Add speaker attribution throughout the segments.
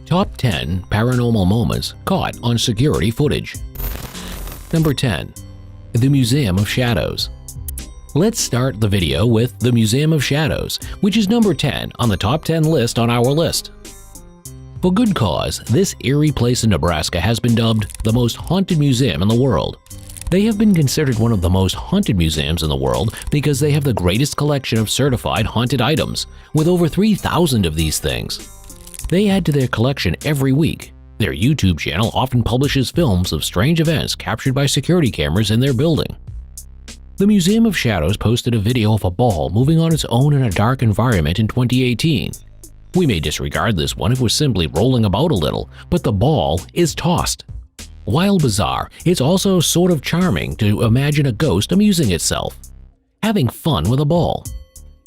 Speaker 1: Top 10 Paranormal Moments Caught on Security Footage. Number 10. The Museum of Shadows. Let's start the video with the Museum of Shadows, which is number 10 on the top 10 list on our list. For good cause, this eerie place in Nebraska has been dubbed the most haunted museum in the world. They have been considered one of the most haunted museums in the world because they have the greatest collection of certified haunted items, with over 3,000 of these things. They add to their collection every week. Their YouTube channel often publishes films of strange events captured by security cameras in their building. The Museum of Shadows posted a video of a ball moving on its own in a dark environment in 2018. We may disregard this one if it was simply rolling about a little, but the ball is tossed. While bizarre, it's also sort of charming to imagine a ghost amusing itself, having fun with a ball.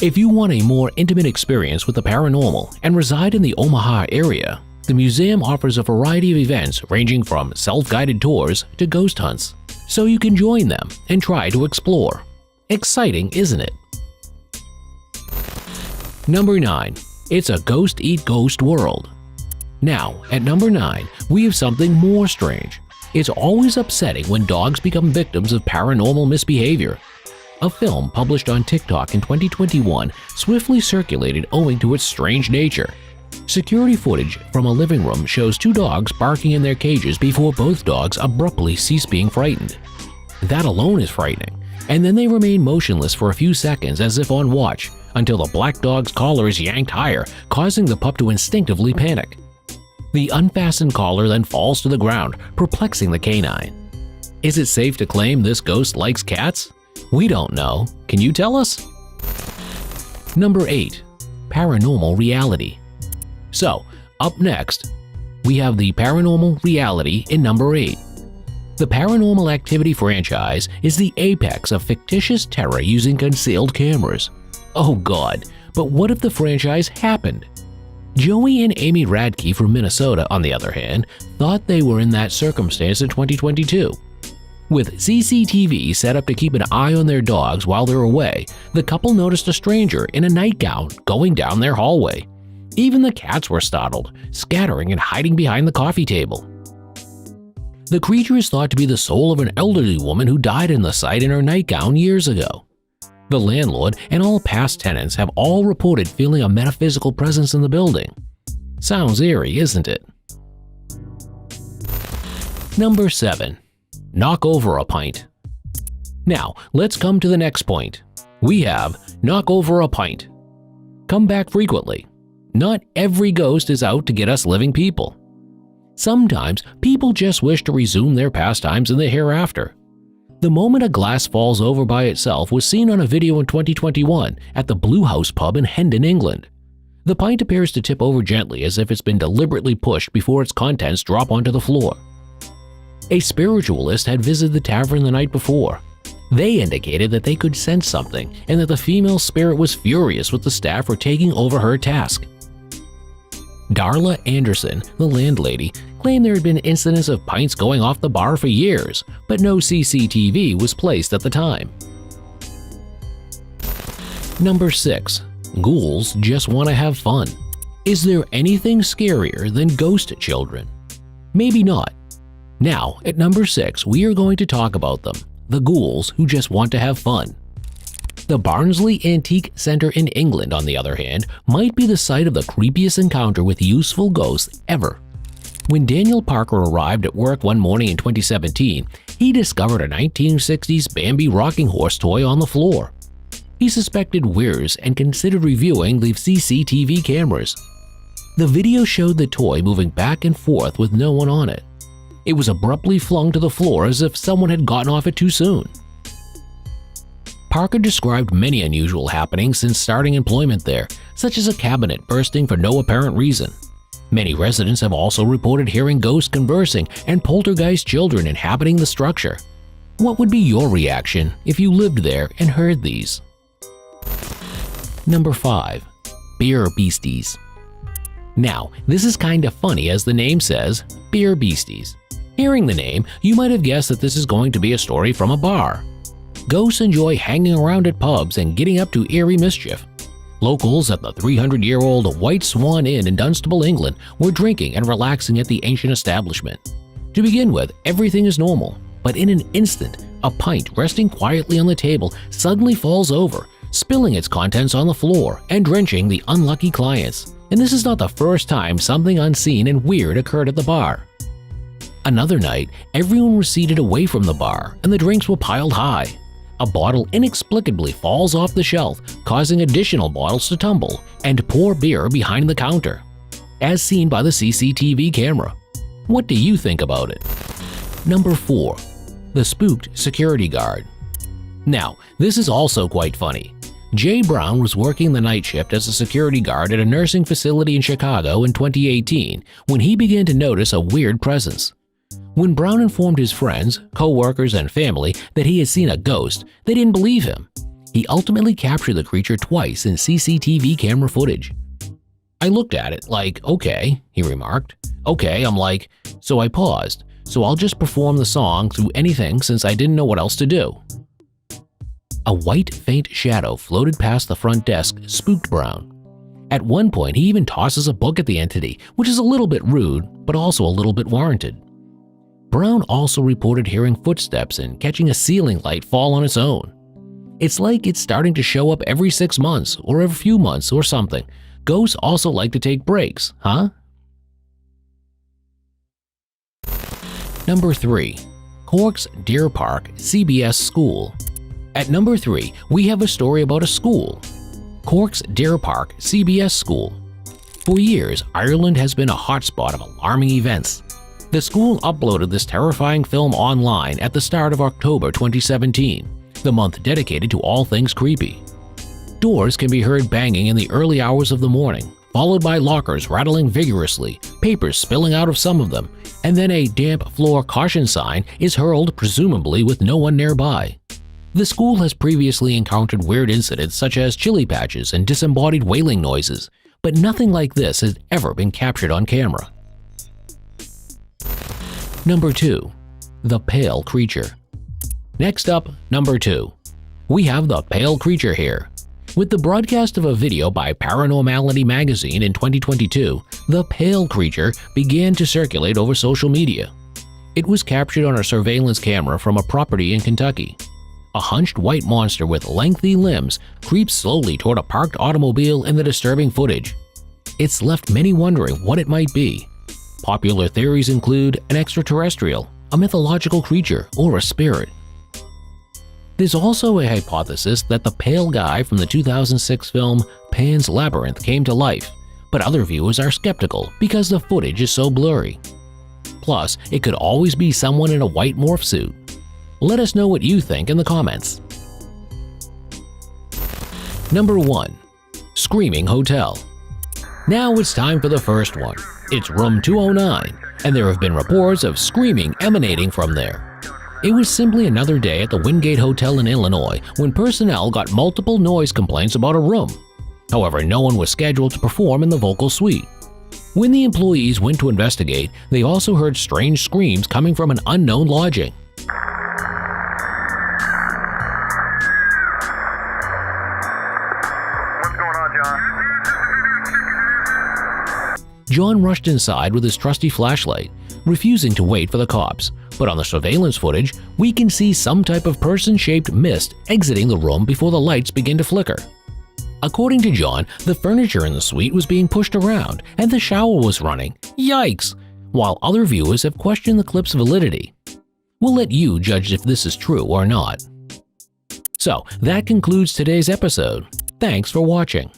Speaker 1: If you want a more intimate experience with the paranormal and reside in the Omaha area, the museum offers a variety of events ranging from self-guided tours to ghost hunts, so you can join them and try to explore. Exciting, isn't it? Number 9. It's a ghost eat ghost world. Now, at number 9, we have something more strange. It's always upsetting when dogs become victims of paranormal misbehavior. A film published on TikTok in 2021 swiftly circulated owing to its strange nature. Security footage from a living room shows two dogs barking in their cages before both dogs abruptly cease being frightened. That alone is frightening, and then they remain motionless for a few seconds as if on watch until the black dog's collar is yanked higher, causing the pup to instinctively panic. The unfastened collar then falls to the ground, perplexing the canine. Is it safe to claim this ghost likes cats? We don't know. Can you tell us? Number 8. Paranormal Reality. So, up next, we have the Paranormal Reality in number 8. The Paranormal Activity franchise is the apex of fictitious terror using concealed cameras. Oh God, but what if the franchise happened? Joey and Amy Radke from Minnesota, on the other hand, thought they were in that circumstance in 2022. With CCTV set up to keep an eye on their dogs while they're away, the couple noticed a stranger in a nightgown going down their hallway. Even the cats were startled, scattering and hiding behind the coffee table. The creature is thought to be the soul of an elderly woman who died in the site in her nightgown years ago. The landlord and all past tenants have all reported feeling a metaphysical presence in the building. Sounds eerie, isn't it? Number 7. Knock over a pint. Now, let's come to the next point. We have knock over a pint. Come back frequently. Not every ghost is out to get us living people. Sometimes people just wish to resume their pastimes in the hereafter. The moment a glass falls over by itself was seen on a video in 2021 at the Blue House pub in Hendon, England. The pint appears to tip over gently as if it's been deliberately pushed before its contents drop onto the floor. A spiritualist had visited the tavern the night before. They indicated that they could sense something and that the female spirit was furious with the staff for taking over her task. Darla Anderson, the landlady, claimed there had been incidents of pints going off the bar for years, but no CCTV was placed at the time. Number 6. Ghouls just want to have fun. Is there anything scarier than ghost children? Maybe not. Now, at number 6, we are going to talk about them, the ghouls who just want to have fun. The Barnsley Antique Centre in England, on the other hand, might be the site of the creepiest encounter with useful ghosts ever. When Daniel Parker arrived at work one morning in 2017, he discovered a 1960s Bambi rocking horse toy on the floor. He suspected weirs and considered reviewing the CCTV cameras. The video showed the toy moving back and forth with no one on it. It was abruptly flung to the floor as if someone had gotten off it too soon. Parker described many unusual happenings since starting employment there, such as a cabinet bursting for no apparent reason. Many residents have also reported hearing ghosts conversing and poltergeist children inhabiting the structure. What would be your reaction if you lived there and heard these? Number 5. Beer Beasties. Now, this is kinda funny as the name says, Beer Beasties. Hearing the name, you might have guessed that this is going to be a story from a bar. Ghosts enjoy hanging around at pubs and getting up to eerie mischief. Locals at the 300-year-old White Swan Inn in Dunstable, England, were drinking and relaxing at the ancient establishment. To begin with, everything is normal, but in an instant, a pint resting quietly on the table suddenly falls over, spilling its contents on the floor and drenching the unlucky clients. And this is not the first time something unseen and weird occurred at the bar. Another night, everyone was seated away from the bar and the drinks were piled high. A bottle inexplicably falls off the shelf, causing additional bottles to tumble and pour beer behind the counter, as seen by the CCTV camera. What do you think about it? Number 4. The spooked security guard. Now, this is also quite funny. Jay Brown was working the night shift as a security guard at a nursing facility in Chicago in 2018 when he began to notice a weird presence. When Brown informed his friends, co-workers, and family that he had seen a ghost, they didn't believe him. He ultimately captured the creature twice in CCTV camera footage. "I looked at it like, okay," he remarked. "Okay," I'm like, so I paused, so I'll just perform the song through anything since I didn't know what else to do. A white, faint shadow floated past the front desk, spooked Brown. At one point, he even tosses a book at the entity, which is a little bit rude, but also a little bit warranted. Brown also reported hearing footsteps and catching a ceiling light fall on its own. It's like it's starting to show up every 6 months or every few months or something. Ghosts also like to take breaks, huh? Number 3. Cork's Deer Park CBS School. At number 3, we have a story about a school. Cork's Deer Park CBS School. For years, Ireland has been a hotspot of alarming events. The school uploaded this terrifying film online at the start of October 2017, the month dedicated to all things creepy. Doors can be heard banging in the early hours of the morning, followed by lockers rattling vigorously, papers spilling out of some of them, and then a damp floor caution sign is hurled, presumably with no one nearby. The school has previously encountered weird incidents such as chili patches and disembodied wailing noises, but nothing like this has ever been captured on camera. Number 2. The Pale Creature. Next up, number 2. We have the Pale Creature here. With the broadcast of a video by Paranormality magazine in 2022, the Pale Creature began to circulate over social media. It was captured on a surveillance camera from a property in Kentucky. A hunched white monster with lengthy limbs creeps slowly toward a parked automobile in the disturbing footage. It's left many wondering what it might be. Popular theories include an extraterrestrial, a mythological creature, or a spirit. There's also a hypothesis that the pale guy from the 2006 film Pan's Labyrinth came to life, but other viewers are skeptical because the footage is so blurry. Plus, it could always be someone in a white morph suit. Let us know what you think in the comments. Number 1. Screaming Hotel. Now it's time for the first one. It's room 209, and there have been reports of screaming emanating from there. It was simply another day at the Wingate Hotel in Illinois when personnel got multiple noise complaints about a room. However, no one was scheduled to perform in the vocal suite. When the employees went to investigate, they also heard strange screams coming from an unknown lodging.
Speaker 2: What's going on, John?
Speaker 1: John rushed inside with his trusty flashlight, refusing to wait for the cops, but on the surveillance footage, we can see some type of person-shaped mist exiting the room before the lights begin to flicker. According to John, the furniture in the suite was being pushed around and the shower was running. Yikes! While other viewers have questioned the clip's validity. We'll let you judge if this is true or not. So, that concludes today's episode. Thanks for watching.